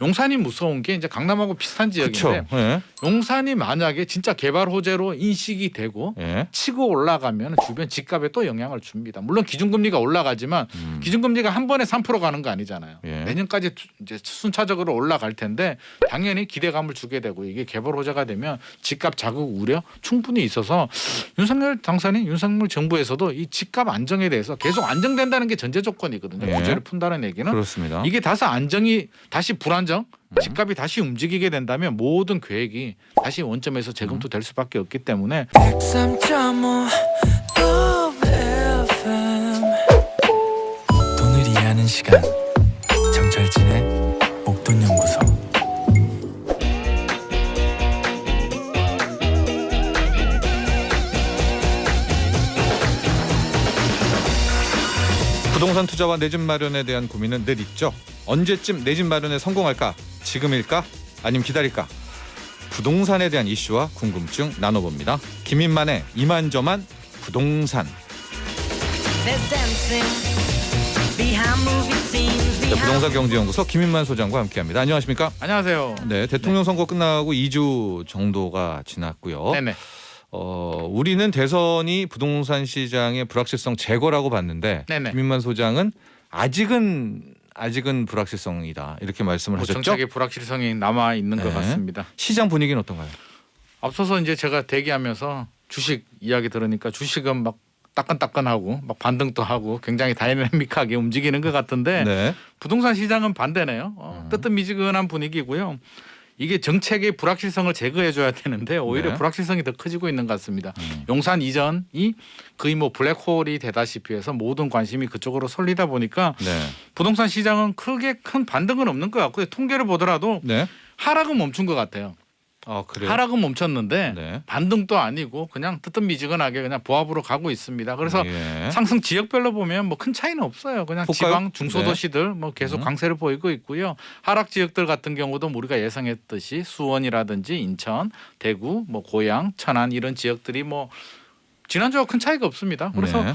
용산이 무서운 게 이제 강남하고 비슷한 지역인데 예. 용산이 만약에 진짜 개발 호재로 인식이 되고 예. 치고 올라가면 주변 집값에 또 영향을 줍니다. 물론 기준금리가 올라가지만 기준금리가 한 번에 3% 가는 거 아니잖아요. 예. 내년까지 이제 순차적으로 올라갈 텐데 당연히 기대감을 주게 되고 이게 개발 호재가 되면 집값 자극 우려 충분히 있어서 윤석열 당선인 윤석열 정부에서도 이 집값 안정에 대해서 계속 안정된다는 게 전제 조건이거든요. 예. 규제를 푼다는 얘기는 그렇습니다. 이게 다시 불안정 집값이 다시 움직이게 된다면 모든 계획이 다시 원점에서 재검토될 수밖에 없기 때문에 103.5 FM 돈을 이해하는 시간 정철진의 목돈연구소. 부동산 투자와 내 집 마련에 대한 고민은 늘 있죠. 언제쯤 내 집 마련에 성공할까? 지금일까? 아니면 기다릴까? 부동산에 대한 이슈와 궁금증 나눠봅니다. 김인만의 이만저만 부동산. 부동산 경제연구소 김인만 소장과 함께합니다. 안녕하십니까? 안녕하세요. 네, 대통령 선거 끝나고 2주 정도가 지났고요. 네네. 우리는 대선이 부동산 시장의 불확실성 제거라고 봤는데 네네. 김인만 소장은 아직은 불확실성이다 이렇게 말씀을 하셨죠. 정책의 불확실성이 남아 있는 것 네. 같습니다. 시장 분위기는 어떤가요? 앞서서 이제 제가 대기하면서 주식 이야기 들으니까 주식은 막 따끈따끈하고 막 반등도 하고 굉장히 다이내믹하게 움직이는 것 같은데 네. 부동산 시장은 반대네요. 뜨뜻미지근한 분위기고요. 이게 정책의 불확실성을 제거해줘야 되는데 오히려 네. 불확실성이 더 커지고 있는 것 같습니다. 용산 이전이 거의 뭐 블랙홀이 되다시피 해서 모든 관심이 그쪽으로 쏠리다 보니까 네. 부동산 시장은 크게 큰 반등은 없는 것 같고요. 통계를 보더라도 네. 하락은 멈춘 것 같아요. 아 그래요? 하락은 멈췄는데 네. 반등도 아니고 그냥 뜨뜻미지근하게 그냥 보합으로 가고 있습니다. 그래서 예. 상승 지역별로 보면 뭐 큰 차이는 없어요. 그냥 볼까요? 지방 중소도시들 뭐 계속 강세를 보이고 있고요. 하락 지역들 같은 경우도 우리가 예상했듯이 수원이라든지 인천, 대구, 뭐 고양, 천안 이런 지역들이 뭐 지난주와 큰 차이가 없습니다. 그래서 네.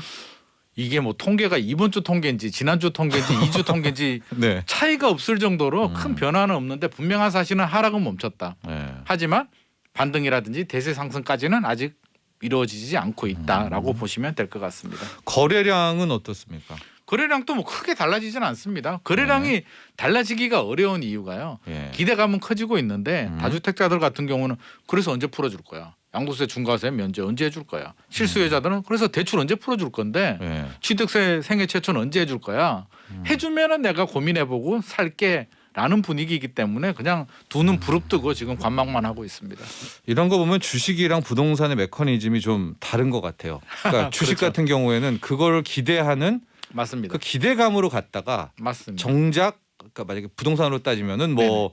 이게 뭐 통계가 이번 주 통계인지 지난주 통계인지 2주 통계인지 네. 차이가 없을 정도로 큰 변화는 없는데 분명한 사실은 하락은 멈췄다. 네. 하지만 반등이라든지 대세 상승까지는 아직 이루어지지 않고 있다라고 보시면 될 것 같습니다. 거래량은 어떻습니까? 거래량도 뭐 크게 달라지지는 않습니다. 거래량이 달라지기가 어려운 이유가요. 예. 기대감은 커지고 있는데 다주택자들 같은 경우는 그래서 언제 풀어줄 거야. 양도세 중과세 면제 언제 해줄 거야. 실수요자들은 그래서 대출 언제 풀어줄 건데 예. 취득세 생애 최초는 언제 해줄 거야. 해주면은 내가 고민해보고 살게. 라는 분위기이기 때문에 그냥 두 눈 부릅뜨고 지금 관망만 하고 있습니다. 이런 거 보면 주식이랑 부동산의 메커니즘이 좀 다른 것 같아요. 그러니까 주식 그렇죠. 같은 경우에는 그걸 기대하는 맞습니다. 그 기대감으로 갔다가 맞습니다. 정작 그러니까 만약에 부동산으로 따지면은 뭐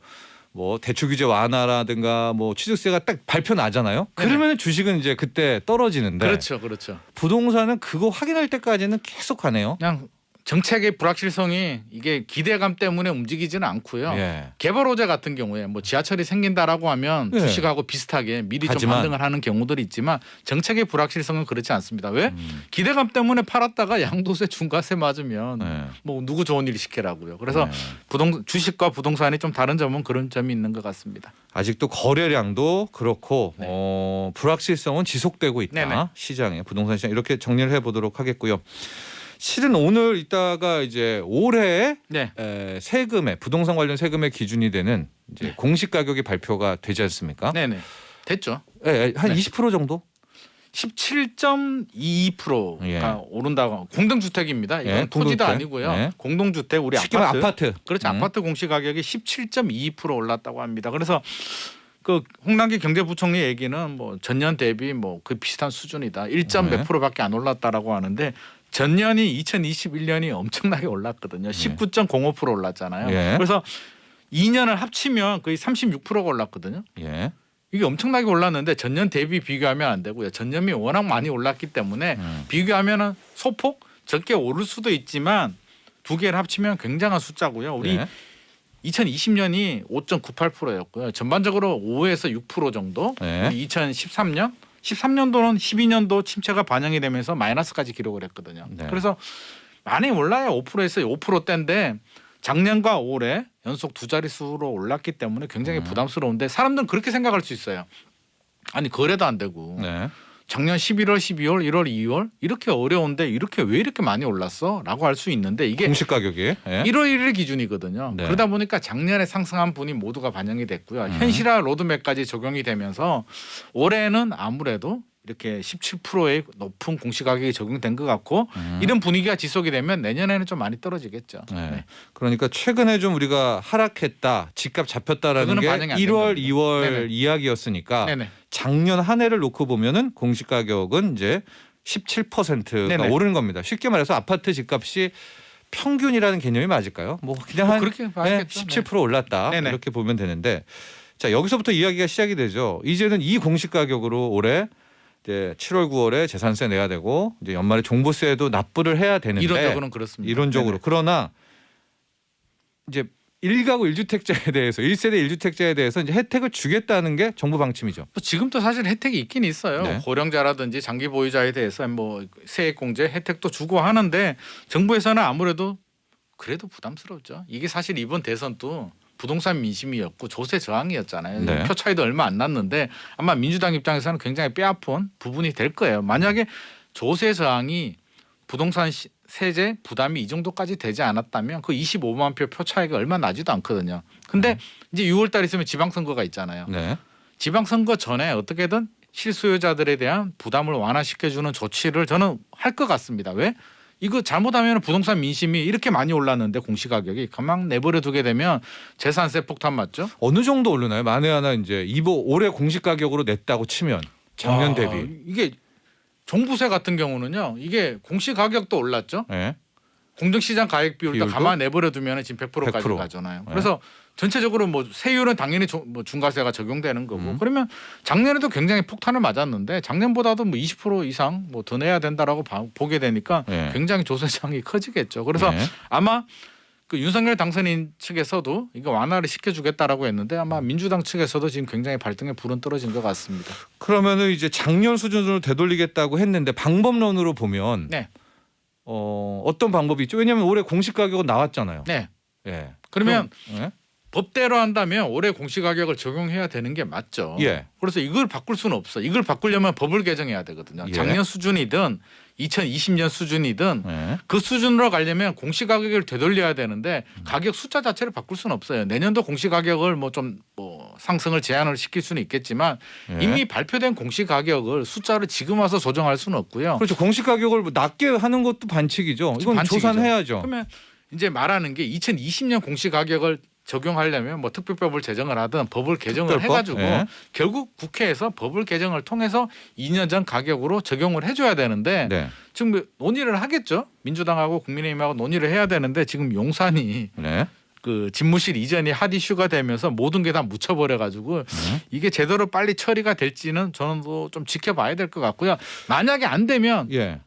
대출 규제 완화라든가 뭐 취득세가 딱 발표 나잖아요. 네네. 그러면 주식은 이제 그때 떨어지는데 그렇죠, 그렇죠. 부동산은 그거 확인할 때까지는 계속 가네요. 그냥 정책의 불확실성이 이게 기대감 때문에 움직이지는 않고요. 예. 개발 호재 같은 경우에 뭐 지하철이 생긴다라고 하면 예. 주식하고 비슷하게 미리 좀 하지만 반등을 하는 경우들이 있지만 정책의 불확실성은 그렇지 않습니다. 왜? 기대감 때문에 팔았다가 양도세 중과세 맞으면 예. 뭐 누구 좋은 일 시키라고요. 그래서 예. 주식과 부동산이 좀 다른 점은 그런 점이 있는 것 같습니다. 아직도 거래량도 그렇고 네. 불확실성은 지속되고 있다. 네네. 시장에 부동산 시장 이렇게 정리를 해보도록 하겠고요. 실은 오늘 이따가 이제 올해 네. 세금의 부동산 관련 세금의 기준이 되는 이제 공시 가격이 발표가 되지 않습니까? 네네. 됐죠. 예, 한 네. 20% 정도? 17.22%가 예. 오른다고. 공동주택입니다. 이건 예, 토지도 공동주택. 아니고요. 네. 공동주택 우리 쉽게 말하면 아파트. 그렇죠. 아파트 공시 가격이 17.22% 올랐다고 합니다. 그래서 그 홍남기 경제부총리 얘기는 뭐 전년 대비 뭐 그 비슷한 수준이다. 1점 몇 프로밖에 안 올랐다라고 하는데 전년이 2021년이 엄청나게 올랐거든요. 19.05% 올랐잖아요. 예. 그래서 2년을 합치면 거의 36%가 올랐거든요. 예. 이게 엄청나게 올랐는데 전년 대비 비교하면 안 되고요. 전년이 워낙 많이 올랐기 때문에 비교하면은 소폭 적게 오를 수도 있지만 두 개를 합치면 굉장한 숫자고요. 우리 예. 2020년이 5.98%였고요. 전반적으로 5에서 6% 정도. 네. 우리 13년도는 12년도 침체가 반영이 되면서 마이너스까지 기록을 했거든요. 네. 그래서 많이 올라야 5%에서 5%대인데 작년과 올해 연속 두 자릿수로 올랐기 때문에 굉장히 부담스러운데 사람들은 그렇게 생각할 수 있어요. 아니 거래도 안 되고 네. 작년 11월, 12월, 1월, 2월 이렇게 어려운데 이렇게 왜 이렇게 많이 올랐어? 라고 할 수 있는데 이게 공시 가격이 예. 1월 1일 기준이거든요. 네. 그러다 보니까 작년에 상승한 분이 모두가 반영이 됐고요. 현실화 로드맵까지 적용이 되면서 올해는 아무래도 이렇게 17%의 높은 공시가격이 적용된 것 같고 이런 분위기가 지속이 되면 내년에는 좀 많이 떨어지겠죠. 네. 네. 그러니까 최근에 좀 우리가 하락했다, 집값 잡혔다라는 그거는 게 반영이 안 된 1월, 겁니다. 2월 네네. 이야기였으니까 네네. 작년 한 해를 놓고 보면은 공시 가격은 이제 17%가 네네. 오르는 겁니다. 쉽게 말해서 아파트 집값이 평균이라는 개념이 맞을까요? 뭐 그냥 한 그렇게 봐야겠죠. 17% 올랐다 네네. 이렇게 보면 되는데 자 여기서부터 이야기가 시작이 되죠. 이제는 이 공시 가격으로 올해 이제 7월, 9월에 재산세 내야 되고 이제 연말에 종부세도 납부를 해야 되는데 이론적으로는 그렇습니다. 이론적으로 네네. 그러나 이제 1가구 1주택자에 대해서 1세대 1주택자에 대해서 이제 혜택을 주겠다는 게 정부 방침이죠. 뭐 지금도 사실 혜택이 있긴 있어요. 네. 고령자라든지 장기 보유자에 대해서 뭐 세액공제 혜택도 주고 하는데 정부에서는 아무래도 그래도 부담스럽죠. 이게 사실 이번 대선도 부동산 민심이었고 조세 저항이었잖아요. 네. 표 차이도 얼마 안 났는데 아마 민주당 입장에서는 굉장히 뼈아픈 부분이 될 거예요. 만약에 조세 저항이 부동산 세제 부담이 이 정도까지 되지 않았다면 그 25만 표 차이가 얼마 나지도 않거든요. 근데 이제 6월 달 있으면 지방선거가 있잖아요. 네. 지방선거 전에 어떻게든 실수요자들에 대한 부담을 완화시켜주는 조치를 저는 할 것 같습니다. 왜? 이거 잘못하면 부동산 민심이 이렇게 많이 올랐는데 공시가격이 가만 내버려 두게 되면 재산세 폭탄 맞죠? 어느 정도 오르나요? 만에 하나 이제 올해 공시 가격으로 냈다고 치면 작년 대비. 이게 종부세 같은 경우는요. 이게 공시가격도 올랐죠. 네. 공정시장 가액 비율도 비율도 가만 내버려 두면 지금 100%까지 100%. 가잖아요. 네. 그래서 전체적으로 뭐 세율은 당연히 뭐 중과세가 적용되는 거고 그러면 작년에도 굉장히 폭탄을 맞았는데 작년보다도 뭐 20% 이상 뭐 더 내야 된다라고 보게 되니까 네. 굉장히 조세장이 커지겠죠. 그래서 네. 아마 그 윤석열 당선인 측에서도 이거 완화를 시켜주겠다라고 했는데 아마 민주당 측에서도 지금 굉장히 발등에 불은 떨어진 것 같습니다. 그러면은 이제 작년 수준으로 되돌리겠다고 했는데 방법론으로 보면 네. 어떤 방법이 있죠? 왜냐하면 올해 공시 가격은 나왔잖아요. 네. 예. 그러면 예. 법대로 한다면 올해 공시가격을 적용해야 되는 게 맞죠. 예. 그래서 이걸 바꿀 수는 없어. 이걸 바꾸려면 법을 개정해야 되거든요. 예. 작년 수준이든 2020년 수준이든 예. 그 수준으로 가려면 공시가격을 되돌려야 되는데 가격 숫자 자체를 바꿀 수는 없어요. 내년도 공시가격을 뭐 좀 상승을 제한을 시킬 수는 있겠지만 예. 이미 발표된 공시가격을 숫자를 지금 와서 조정할 수는 없고요. 그렇죠. 공시 가격을 뭐 낮게 하는 것도 반칙이죠. 이건 반칙이죠. 조사해야죠. 그러면 이제 말하는 게 2020년 공시가격을 적용하려면 뭐 특별법을 제정을 하든 법을 개정을 특별법? 해가지고 예. 결국 국회에서 법을 개정을 통해서 2년 전 가격으로 적용을 해줘야 되는데 네. 지금 논의를 하겠죠. 민주당하고 국민의힘하고 논의를 해야 되는데 지금 용산이 네. 그 집무실 이전이 핫 이슈가 되면서 모든 게 다 묻혀버려가지고 이게 제대로 빨리 처리가 될지는 저는 좀 지켜봐야 될 것 같고요. 만약에 안 되면 예.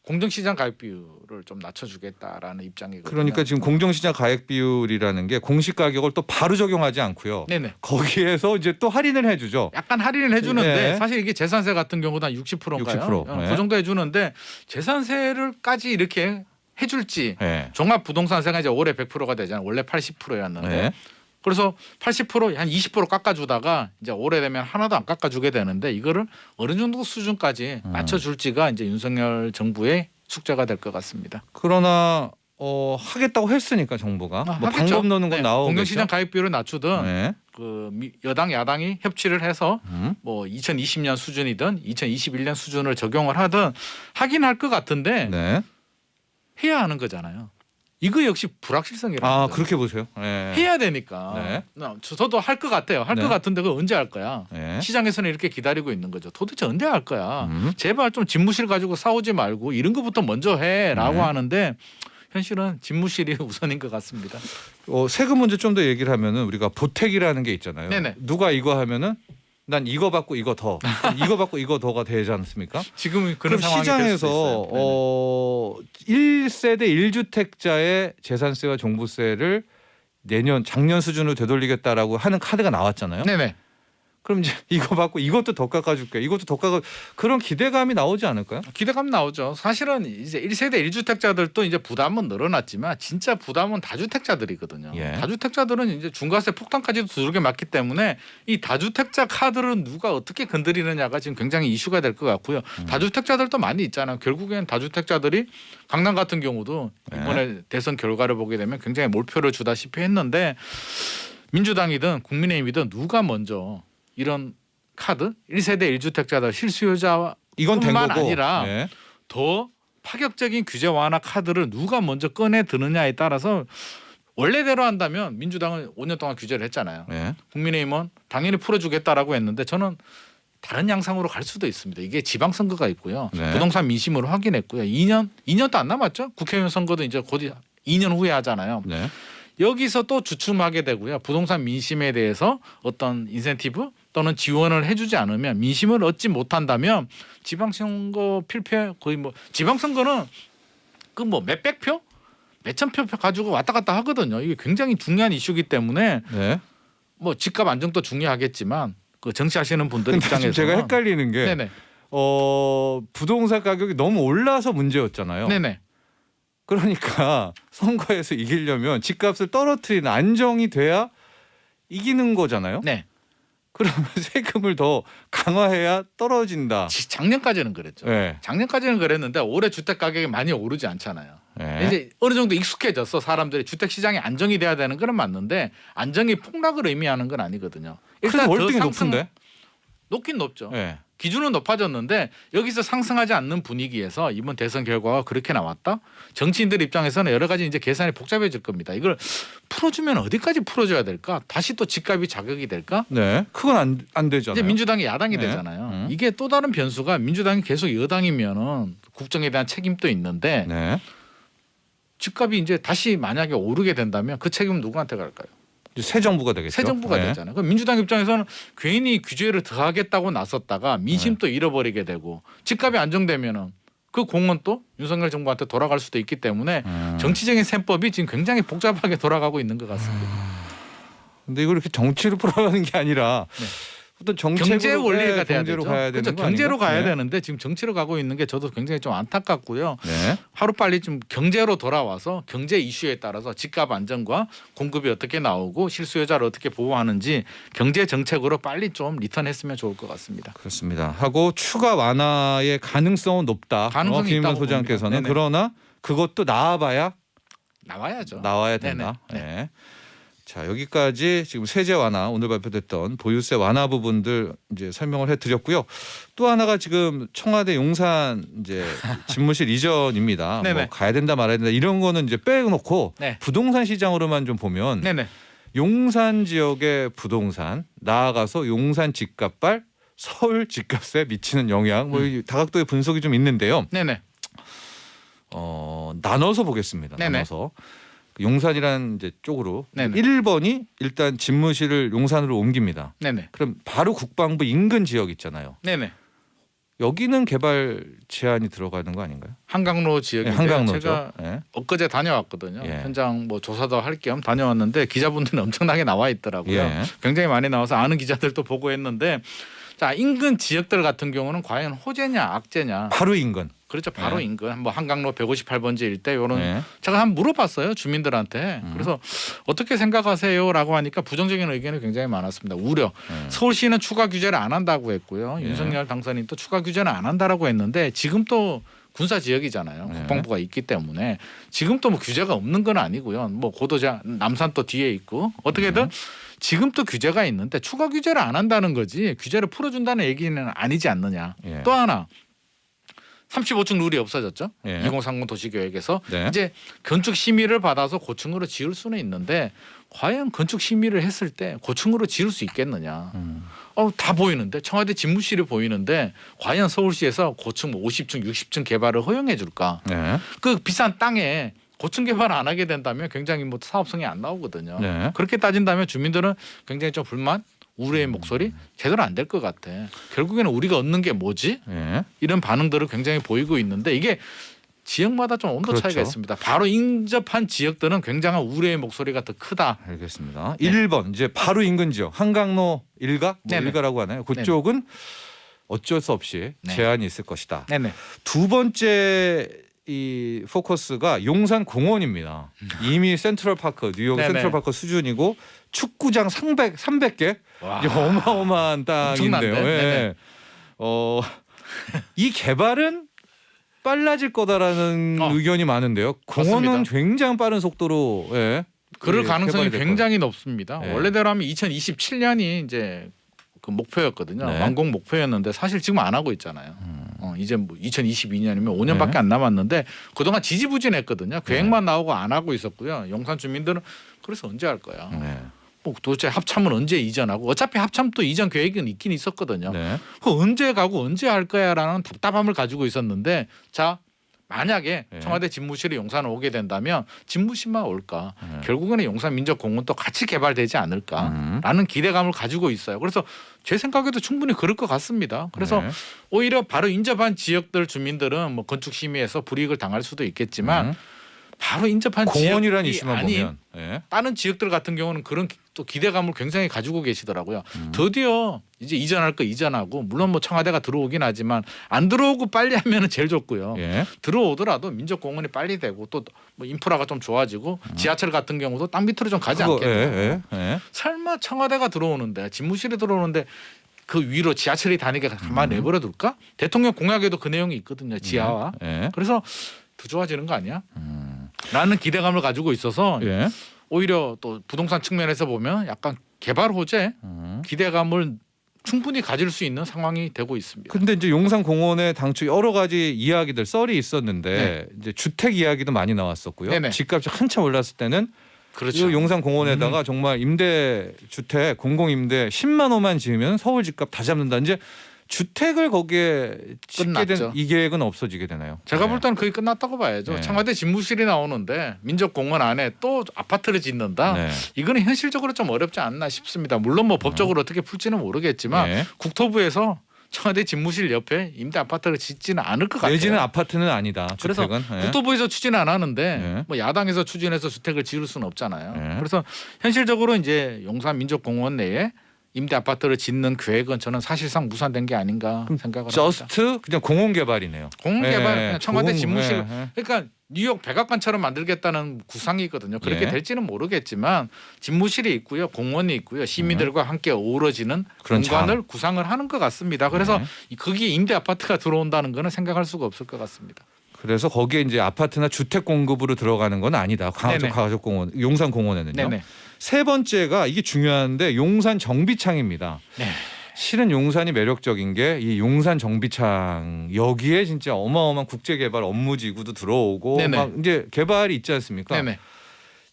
공정시장 가격 비율을 좀 낮춰주겠다라는 입장이거든요. 그러니까 지금 공정시장 가액 비율이라는 게 공시 가격을 또 바로 적용하지 않고요. 네네. 거기에서 이제 또 할인을 해주죠. 약간 할인을 해주는데 네. 사실 이게 재산세 같은 경우도 한 60%인가요? 60%. 네. 그 정도 해주는데 재산세를까지 이렇게 해줄지 네. 종합부동산세가 이제 올해 100%가 되잖아요. 원래 80%였는데 네. 그래서 80%한 20% 깎아주다가 이제 올해 되면 하나도 안 깎아주게 되는데 이거를 어느 정도 수준까지 맞춰줄지가 이제 윤석열 정부의 숙제가 될 것 같습니다. 그러나 하겠다고 했으니까 정부가 뭐 하겠죠. 방법 넣는 건 네. 나오겠죠. 공정시장 가격 비율을 낮추든 네. 그 여당 야당이 협치를 해서 뭐 2020년 수준이든 2021년 수준을 적용을 하든 하긴 할 것 같은데 네. 해야 하는 거잖아요. 이거 역시 불확실성이라는 아 거죠. 그렇게 보세요. 네. 해야 되니까. 네. 저도 할 것 같아요. 할 것 네. 같은데 그거 언제 할 거야? 네. 시장에서는 이렇게 기다리고 있는 거죠. 도대체 언제 할 거야? 제발 좀 집무실 가지고 싸우지 말고 이런 것부터 먼저 해라고 네. 하는데 현실은 집무실이 우선인 것 같습니다. 세금 문제 좀 더 얘기를 하면은 우리가 보택이라는 게 있잖아요. 네네. 누가 이거 하면은 난 이거 받고 이거 더, 이거 받고 이거 더가 되지 않습니까? 지금 그런 그럼 상황이 될 수도 시장에서 있어요. 1세대 1주택자의 재산세와 종부세를 작년 수준으로 되돌리겠다라고 하는 카드가 나왔잖아요. 네네. 그럼 이제 이거 받고 이것도 더 깎아줄게. 이것도 더 깎아. 그런 기대감이 나오지 않을까요? 기대감 나오죠. 사실은 이제 1세대 1주택자들도 이제 부담은 늘어났지만 진짜 부담은 다주택자들이거든요. 예. 다주택자들은 이제 중과세 폭탄까지도 두들겨 맞기 때문에 이 다주택자 카드를 누가 어떻게 건드리느냐가 지금 굉장히 이슈가 될 것 같고요. 다주택자들도 많이 있잖아요. 결국엔 다주택자들이 강남 같은 경우도 이번에 대선 결과를 보게 되면 굉장히 몰표를 주다시피 했는데 민주당이든 국민의힘이든 누가 먼저 이런 카드 1세대 1주택자들 실수요자뿐만 이건 된 거고. 아니라 예. 더 파격적인 규제 완화 카드를 누가 먼저 꺼내 드느냐에 따라서 원래대로 한다면 민주당은 5년 동안 규제를 했잖아요. 예. 국민의힘은 당연히 풀어주겠다라고 했는데 저는 다른 양상으로 갈 수도 있습니다. 이게 지방선거가 있고요. 네. 부동산 민심으로 확인했고요. 2년도 안 남았죠. 국회의원 선거도 이제 곧 2년 후에 하잖아요. 네. 여기서 또 주춤하게 되고요. 부동산 민심에 대해서 어떤 인센티브 또는 지원을 해주지 않으면 민심을 얻지 못한다면 지방선거 필패 거의 뭐 지방선거는 그 뭐 몇백 표, 몇천 표 가지고 왔다 갔다 하거든요. 이게 굉장히 중요한 이슈이기 때문에 네. 뭐 집값 안정도 중요하겠지만 그 정치하시는 분들 근데 지금 입장에서 제가 헷갈리는 게 네네 부동산 가격이 너무 올라서 문제였잖아요. 네네 그러니까 선거에서 이기려면 집값을 떨어뜨리는 안정이 돼야 이기는 거잖아요. 네 그러면 세금을 더 강화해야 떨어진다. 작년까지는 그랬죠. 네. 작년까지는 그랬는데 올해 주택 가격이 많이 오르지 않잖아요. 네. 이제 어느 정도 익숙해졌어. 사람들이 주택 시장이 안정이 돼야 되는 건 맞는데 안정이 폭락을 의미하는 건 아니거든요. 일단 월등히 더 높은데. 높긴 높죠. 네. 기준은 높아졌는데 여기서 상승하지 않는 분위기에서 이번 대선 결과가 그렇게 나왔다. 정치인들 입장에서는 여러 가지 이제 계산이 복잡해질 겁니다. 이걸 풀어주면 어디까지 풀어줘야 될까? 다시 또 집값이 자극이 될까? 네. 그건 안 되잖아요. 이제 민주당이 야당이 네. 되잖아요. 이게 또 다른 변수가 민주당이 계속 여당이면은 국정에 대한 책임도 있는데 네. 집값이 이제 다시 만약에 오르게 된다면 그 책임은 누구한테 갈까요? 이제 새 정부가 되겠죠. 새 정부가 네. 되잖아요. 그럼 민주당 입장에서는 괜히 규제를 더하겠다고 나섰다가 민심 또 잃어버리게 되고 집값이 안정되면은 그 공은 또 윤석열 정부한테 돌아갈 수도 있기 때문에 정치적인 셈법이 지금 굉장히 복잡하게 돌아가고 있는 것 같습니다. 근데 이걸 이렇게 정치로 풀어가는 게 아니라 네. 어떤 정책으로 경제 원리가 돼야 경제로 되죠. 가야 되는 그렇죠. 거 경제로 아닌가? 가야 네. 되는데 지금 정치로 가고 있는 게 저도 굉장히 좀 안타깝고요. 네. 하루 빨리 좀 경제로 돌아와서 경제 이슈에 따라서 집값 안정과 공급이 어떻게 나오고 실수요자를 어떻게 보호하는지 경제 정책으로 빨리 좀 리턴했으면 좋을 것 같습니다. 그렇습니다. 하고 추가 완화의 가능성은 높다. 가능성이 김인만 있다고 소장께서는 봅니다. 네네. 그러나 그것도 나와봐야 나와야죠. 나와야 된다. 네네. 네. 자, 여기까지 지금 세제 완화 오늘 발표됐던 보유세 완화 부분들 이제 설명을 해드렸고요. 또 하나가 지금 청와대 용산 이제 집무실 이전입니다. 뭐 네네. 가야 된다 말아야 된다 이런 거는 이제 빼놓고 네. 부동산 시장으로만 좀 보면 네네. 용산 지역의 부동산 나아가서 용산 집값발 서울 집값에 미치는 영향 뭐 이 다각도의 분석이 좀 있는데요. 네네. 나눠서 보겠습니다. 네네. 나눠서 용산이라는 이제 쪽으로 네네. 1번이 일단 집무실을 용산으로 옮깁니다. 네네. 그럼 바로 국방부 인근 지역 있잖아요. 네네. 여기는 개발 제한이 들어가는 거 아닌가요? 한강로 지역인데 한강로죠. 제가 예. 엊그제 다녀왔거든요. 예. 현장 뭐 조사도 할 겸 다녀왔는데 기자분들이 엄청나게 나와 있더라고요. 예. 굉장히 많이 나와서 아는 기자들도 보고했는데 자 인근 지역들 같은 경우는 과연 호재냐 악재냐 바로 인근. 그렇죠. 바로 예. 인근 뭐 한강로 158번지 일대 요런 예. 제가 한번 물어봤어요 주민들한테. 그래서 어떻게 생각하세요라고 하니까 부정적인 의견이 굉장히 많았습니다. 우려. 서울시는 추가 규제를 안 한다고 했고요. 예. 윤석열 당선인 또 추가 규제는 안 한다라고 했는데 지금 또 군사 지역이잖아요. 예. 국방부가 있기 때문에 지금 또 뭐 규제가 없는 건 아니고요. 뭐 고도자 남산 또 뒤에 있고 어떻게든 지금 또 규제가 있는데 추가 규제를 안 한다는 거지 규제를 풀어준다는 얘기는 아니지 않느냐. 예. 또 하나 35층 룰이 없어졌죠. 예. 2030 도시계획에서 네. 이제 건축 심의를 받아서 고층으로 지을 수는 있는데 과연 건축 심의를 했을 때 고층으로 지을 수 있겠느냐. 다 보이는데 청와대 집무실이 보이는데 과연 서울시에서 고층 뭐 50층 60층 개발을 허용해 줄까. 네. 그 비싼 땅에 고층 개발 안 하게 된다면 굉장히 뭐 사업성이 안 나오거든요. 네. 그렇게 따진다면 주민들은 굉장히 좀 불만 우려의 목소리 제대로 안 될 것 같아. 결국에는 우리가 얻는 게 뭐지? 예. 이런 반응들을 굉장히 보이고 있는데 이게 지역마다 좀 온도 그렇죠. 차이가 있습니다. 바로 인접한 지역들은 굉장한 우려의 목소리가 더 크다. 알겠습니다. 네. 1번 이제 바로 인근 지역 한강로 일가 뭐 네네. 일가라고 하나요? 그쪽은 어쩔 수 없이 네. 제한이 있을 것이다. 네네. 두 번째 이 포커스가 용산 공원입니다. 이미 센트럴파크 뉴욕 네네. 센트럴파크 수준이고 축구장 300개 와. 이게 어마어마한 땅인데요. 엄청난데? 네네. 이 개발은 빨라질 거다라는 의견이 많은데요. 공원은 맞습니다. 굉장히 빠른 속도로 그럴 예, 가능성이 개발이 될 굉장히 높습니다. 네. 원래대로라면 2027년이 이제 그 목표였거든요. 네. 완공 목표였는데 사실 지금 안 하고 있잖아요. 이제 뭐 2022년이면 5년밖에 네. 안 남았는데 그동안 지지부진했거든요. 계획만 나오고 안 하고 있었고요. 용산 주민들은 그래서 언제 할 거야. 네. 뭐 도대체 합참은 언제 이전하고 어차피 합참도 이전 계획은 있긴 있었거든요. 네. 그 언제 가고 언제 할 거야라는 답답함을 가지고 있었는데 자 만약에 네. 청와대 집무실이 용산에 오게 된다면 집무실만 올까 네. 결국에는 용산민족공원도 같이 개발되지 않을까라는 기대감을 가지고 있어요. 그래서 제 생각에도 충분히 그럴 것 같습니다. 그래서 네. 오히려 바로 인접한 지역들 주민들은 뭐 건축 심의에서 불이익을 당할 수도 있겠지만 바로 인접한 공원이라는 지역이 이슈만 아닌 보면 예. 다른 지역들 같은 경우는 그런 또 기대감을 굉장히 가지고 계시더라고요. 드디어 이제 이전할 거 이전하고 물론 뭐 청와대가 들어오긴 하지만 안 들어오고 빨리 하면은 제일 좋고요. 예. 들어오더라도 민족공원이 빨리 되고 또 뭐 인프라가 좀 좋아지고 지하철 같은 경우도 땅 밑으로 좀 가지 그거, 않겠나요? 예. 설마 청와대가 들어오는데 집무실이 들어오는데 그 위로 지하철이 다니게 가만히 내버려 둘까? 대통령 공약에도 그 내용이 있거든요. 지하화. 예. 그래서 더 좋아지는 거 아니야? 라는 기대감을 가지고 있어서 예. 오히려 또 부동산 측면에서 보면 약간 개발 호재 기대감을 충분히 가질 수 있는 상황이 되고 있습니다. 근데 이제 용산 공원에 당초 여러 가지 이야기들 썰이 있었는데 이제 주택 이야기도 많이 나왔었고요. 네네. 집값이 한참 올랐을 때는 그렇죠. 이 용산 공원에다가 정말 임대 주택 공공 임대 10만 원만 지으면 서울 집값 다 잡는다. 이제 주택을 거기에 짓게 된 끝났죠. 이 계획은 없어지게 되나요? 제가 네. 볼 때는 거의 끝났다고 봐야죠. 네. 청와대 집무실이 나오는데 민족공원 안에 또 아파트를 짓는다. 네. 이거는 현실적으로 좀 어렵지 않나 싶습니다. 물론 뭐 법적으로 어떻게 풀지는 모르겠지만 네. 국토부에서 청와대 집무실 옆에 임대 아파트를 짓지는 않을 것 같아요. 내지는 아파트는 아니다. 그래서 주택은. 예. 국토부에서 추진 안 하는데 네. 뭐 야당에서 추진해서 주택을 지을 수는 없잖아요. 네. 그래서 현실적으로 이제 용산 민족공원 내에 임대 아파트를 짓는 계획은 저는 사실상 무산된 게 아닌가 생각을 합니다. 저스트 그냥 공원 개발이네요. 공개발 예. 그냥 청와대 공원, 집무실 예. 그러니까 뉴욕 백악관처럼 만들겠다는 구상이 있거든요. 그렇게 예. 될지는 모르겠지만 집무실이 있고요, 공원이 있고요, 시민들과 함께 어우러지는 그런 공간을 구상을 하는 것 같습니다. 그래서 네. 거기에 임대 아파트가 들어온다는 거는 생각할 수가 없을 것 같습니다. 그래서 거기에 이제 아파트나 주택 공급으로 들어가는 건 아니다. 네네. 가족공원, 용산 공원에는요. 네네. 세 번째가 이게 중요한데 용산 정비창입니다. 네. 실은 용산이 매력적인 게 이 용산 정비창 여기에 진짜 어마어마한 국제 개발 업무 지구도 들어오고 네네. 막 이제 개발이 있지 않습니까? 네네.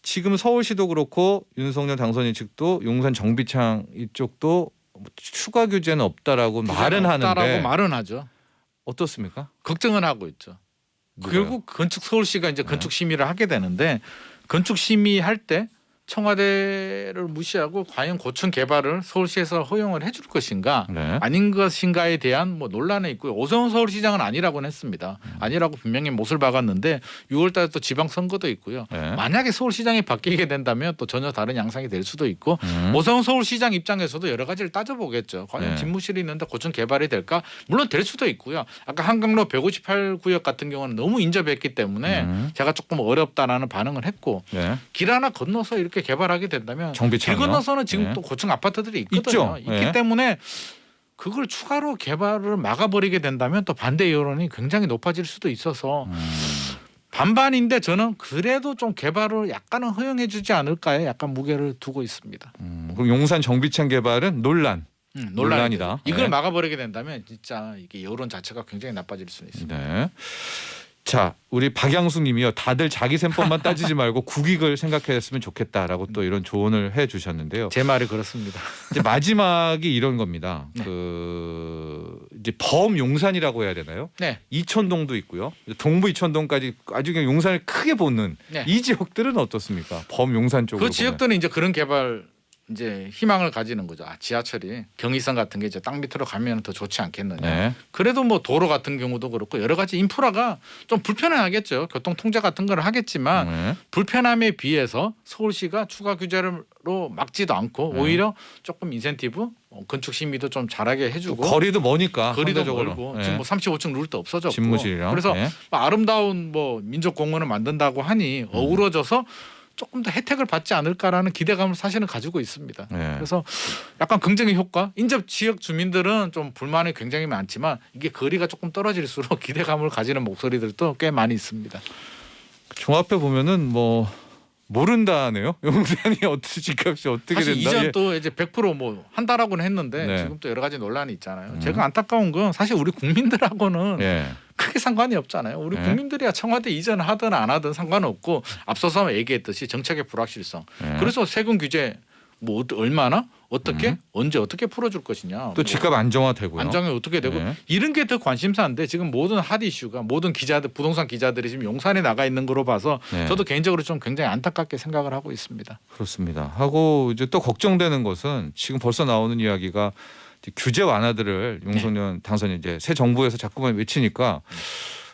지금 서울시도 그렇고 윤석열 당선인 측도 용산 정비창 이쪽도 추가 규제는 없다라고 말은 없다라고 하는데 말은 하죠. 어떻습니까? 걱정은 하고 있죠. 누가요? 결국 건축 서울시가 이제 건축 심의를 하게 되는데 건축 심의할 때 청와대를 무시하고 과연 고층 개발을 서울시에서 허용을 해줄 것인가 네. 아닌 것인가에 대한 뭐 논란이 있고요. 오세훈 서울시장은 아니라고는 했습니다. 아니라고 분명히 못을 박았는데 6월달에 또 지방선거도 있고요. 네. 만약에 서울시장이 바뀌게 된다면 또 전혀 다른 양상이 될 수도 있고 오세훈 서울시장 입장에서도 여러 가지를 따져보겠죠. 과연 네. 집무실이 있는데 고층 개발이 될까? 물론 될 수도 있고요. 아까 한강로 158구역 같은 경우는 너무 인접했기 때문에 제가 조금 어렵다라는 반응을 했고 네. 길 하나 건너서 이렇게 개발하게 된다면 정비창이요? 길 건너서는 지금 네. 또 고층 아파트들이 있거든요. 있죠. 있기 네. 때문에 그걸 추가로 개발을 막아버리게 된다면 또 반대 여론이 굉장히 높아질 수도 있어서 반반인데 저는 그래도 좀 개발을 약간은 허용해주지 않을까에 약간 무게를 두고 있습니다. 그럼 용산 정비창 개발은 논란. 논란이다. 이걸 네. 막아버리게 된다면 진짜 이게 여론 자체가 굉장히 나빠질 수는 있습니다. 네. 자, 우리 박양숙님이요. 다들 자기 셈법만 따지지 말고 국익을 생각했으면 좋겠다라고 또 이런 조언을 해주셨는데요. 제 말이 그렇습니다. 이제 마지막이 이런 겁니다. 네. 이제 범용산이라고 해야 되나요? 네. 이천동도 있고요. 동부 이천동까지 아주 그냥 용산을 크게 보는 네. 이 지역들은 어떻습니까? 범용산 쪽으로 그 지역들은 이제 그런 개발 이제 희망을 가지는 거죠. 아, 지하철이 경의선 같은 게 이제 땅 밑으로 가면 더 좋지 않겠느냐. 네. 그래도 뭐 도로 같은 경우도 그렇고 여러 가지 인프라가 좀 불편하겠죠. 교통 통제 같은 걸 하겠지만 네. 불편함에 비해서 서울시가 추가 규제로 막지도 않고 오히려 조금 인센티브 건축 심의도 좀 잘하게 해주고 거리도 머니까 거리도 상대적으로. 멀고 네. 지금 뭐 35층 룰도 없어졌고 집무실이랑. 그래서 네. 아름다운 뭐 민족공원을 만든다고 하니 어우러져서 조금 더 혜택을 받지 않을까라는 기대감을 사실은 가지고 있습니다. 네. 그래서 약간 긍정의 효과. 인접 지역 주민들은 좀 불만이 굉장히 많지만 이게 거리가 조금 떨어질수록 기대감을 가지는 목소리들도 꽤 많이 있습니다. 종합해 보면은 뭐 모른다네요. 용산이 어떻게 집값이 어떻게 사실 된다. 이전 또 이제 100% 한다라고는 했는데 네. 지금 또 여러 가지 논란이 있잖아요. 제가 안타까운 건 사실 우리 국민들하고는 예. 크게 상관이 없잖아요. 우리 네. 국민들이야 청와대 이전하든 안 하든 상관없고 앞서서 얘기했듯이 정책의 불확실성. 네. 그래서 세금 규제 뭐 얼마나 어떻게 언제 어떻게 풀어줄 것이냐. 또 집값 안정화되고요. 안정이 어떻게 되고 네. 이런 게 더 관심사인데 지금 모든 핫 이슈가 모든 기자들 부동산 기자들이 지금 용산에 나가 있는 거로 봐서 네. 저도 개인적으로 좀 굉장히 안타깝게 생각을 하고 있습니다. 그렇습니다. 하고 이제 또 걱정되는 것은 지금 벌써 나오는 이야기가 이제 규제 완화들을 윤석열 당선인 이제 새 정부에서 자꾸만 외치니까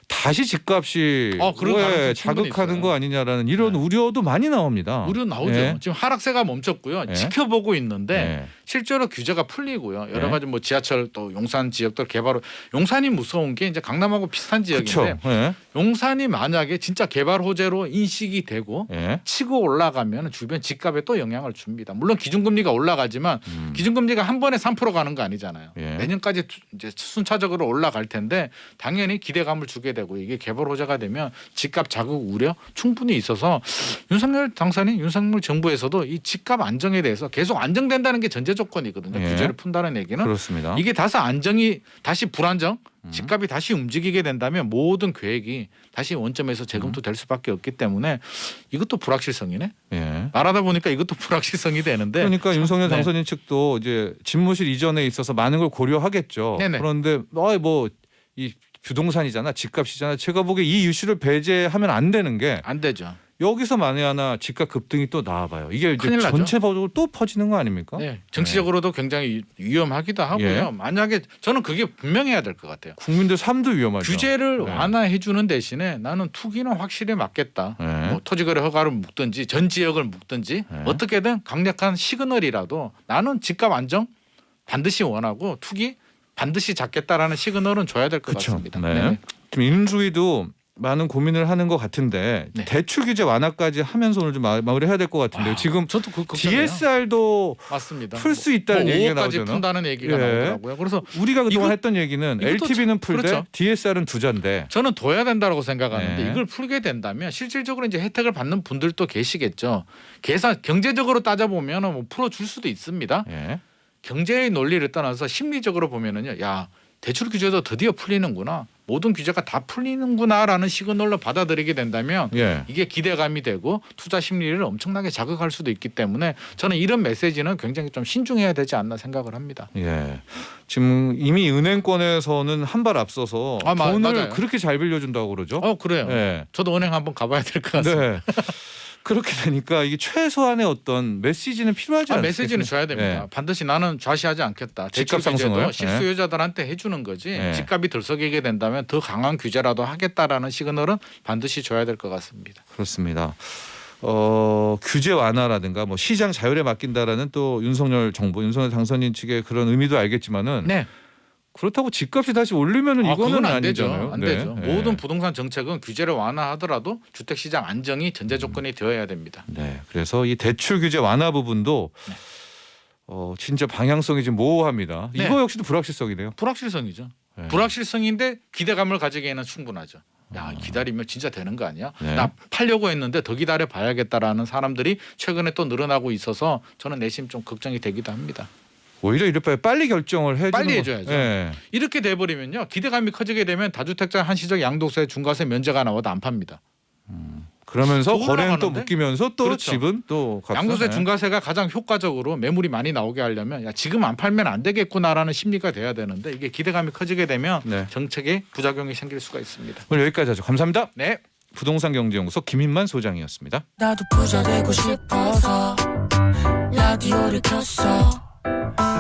다시 집값이 그런 가능성이 충분히 자극하는 있어요. 거 아니냐라는 이런 우려도 많이 나옵니다. 우려 나오죠. 예. 지금 하락세가 멈췄고요. 네. 지켜보고 있는데 예. 실제로 규제가 풀리고요. 여러 네. 가지 뭐 지하철 또 용산 지역들 개발 용산이 무서운 게 이제 강남하고 비슷한 지역인데 그렇죠. 예. 용산이 만약에 진짜 개발 호재로 인식이 되고 예. 치고 올라가면 주변 집값에 또 영향을 줍니다. 물론 기준금리가 올라가지만 기준금리가 한 번에 3% 가는 거 아니잖아요. 예. 내년까지 이제 순차적으로 올라갈 텐데 당연히 기대감을 주게 되고 이게 개발 호재가 되면 집값 자극 우려 충분히 있어서 윤석열 당선인 윤석열 정부에서도 이 집값 안정에 대해서 계속 안정된다는 게 전제 조건이거든요. 예. 규제를 푼다는 얘기는 그렇습니다. 이게 다시 안정이 다시 불안정 집값이 다시 움직이게 된다면 모든 계획이 다시 원점에서 재검토될 수밖에 없기 때문에 이것도 불확실성이네. 예. 말하다 보니까 이것도 불확실성이 되는데 그러니까 윤석열 네. 당선인 측도 이제 집무실 이전에 있어서 많은 걸 고려하겠죠. 네네. 그런데 뭐 이 부동산이잖아, 집값이잖아. 제가 보기에 이 이슈를 배제하면 안 되는 게 안 되죠. 여기서 만에 하나 집값 급등이 또 나와봐요. 이게 이제 큰일 나죠. 전체적으로 또 퍼지는 거 아닙니까? 네. 정치적으로도 굉장히 위험하기도 하고요. 예. 만약에 저는 그게 분명해야 될 것 같아요. 국민들 삶도 위험하죠. 규제를 네. 완화해 주는 대신에 나는 투기는 확실히 막겠다. 네. 뭐 토지거래 허가를 묶든지 전 지역을 묶든지 네. 어떻게든 강력한 시그널이라도 나는 집값 안정 반드시 원하고 투기 반드시 잡겠다라는 시그널은 줘야 될 것 그쵸. 같습니다. 네. 네. 지금 인수위도 많은 고민을 하는 것 같은데 네. 대출 규제 완화까지 하면서 오늘 좀 마무리해야 될 것 같은데요. 지금 저도 그 걱정이에요. DSR도 맞습니다. 풀 수 있다는 뭐 얘기가 5억까지 나오잖아요. 푼다는 얘기가 예. 나오더라고요. 그래서 우리가 그동안 이거- 했던 얘기는 이것도 LTV는 풀되 그렇죠. DSR은 두잔데 저는 둬야 된다고 생각하는데 네. 이걸 풀게 된다면 실질적으로 이제 혜택을 받는 분들도 계시겠죠. 계산 경제적으로 따져 보면은 뭐 풀어줄 수도 있습니다. 예. 경제의 논리를 떠나서 심리적으로 보면은요, 야 대출 규제도 드디어 풀리는구나, 모든 규제가 다 풀리는구나라는 시그널로 받아들이게 된다면 예. 이게 기대감이 되고 투자 심리를 엄청나게 자극할 수도 있기 때문에 저는 이런 메시지는 굉장히 좀 신중해야 되지 않나 생각을 합니다. 예. 지금 이미 은행권에서는 한 발 앞서서 돈을 맞아요. 그렇게 잘 빌려준다고 그러죠. 그래요. 예. 저도 은행 한번 가봐야 될 것 같습니다. 네. 그렇게 되니까 이게 최소한의 어떤 메시지는 필요하지 않습니까? 메시지는 줘야 됩니다. 예. 반드시 나는 좌시하지 않겠다. 대출 집값 상승을? 규제도 실수요자들한테 해주는 거지. 예. 집값이 들썩이게 된다면 더 강한 규제라도 하겠다라는 시그널은 반드시 줘야 될 것 같습니다. 그렇습니다. 규제 완화라든가 뭐 시장 자율에 맡긴다라는 또 윤석열 정부, 윤석열 당선인 측의 그런 의미도 알겠지만은 네. 그렇다고 집값이 다시 오르면은 이거는 그건 안 되죠. 아니잖아요. 안 네. 되죠. 네. 모든 부동산 정책은 규제를 완화하더라도 주택 시장 안정이 전제 조건이 되어야 됩니다. 네. 그래서 이 대출 규제 완화 부분도 네. 진짜 방향성이 좀 모호합니다. 네. 이거 역시도 불확실성이네요. 불확실성이죠. 네. 불확실성인데 기대감을 가지기에는 충분하죠. 야, 기다리면 진짜 되는 거 아니야? 네. 나 팔려고 했는데 더 기다려 봐야겠다라는 사람들이 최근에 또 늘어나고 있어서 저는 내심 좀 걱정이 되기도 합니다. 오히려 이럴 바에 빨리 결정을 해주는 빨리 거- 해줘야죠. 네. 이렇게 돼버리면요, 기대감이 커지게 되면 다주택자 한시적 양도세 중과세 면제가 나와도 안 팝니다. 그러면서 또 거래는 또 올라가는데? 묶이면서 또 그렇죠. 집은 또 값은, 양도세 네. 중과세가 가장 효과적으로 매물이 많이 나오게 하려면 야 지금 안 팔면 안 되겠구나라는 심리가 돼야 되는데 이게 기대감이 커지게 되면 네. 정책에 부작용이 생길 수가 있습니다. 오늘 여기까지 하죠. 감사합니다. 네. 부동산경제연구소 김인만 소장이었습니다. 나도 부자 되고 싶어서 나도 라디오를 켰어.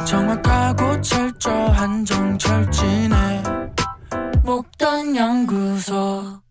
정확하고 철저한 정철진의 목돈 연구소.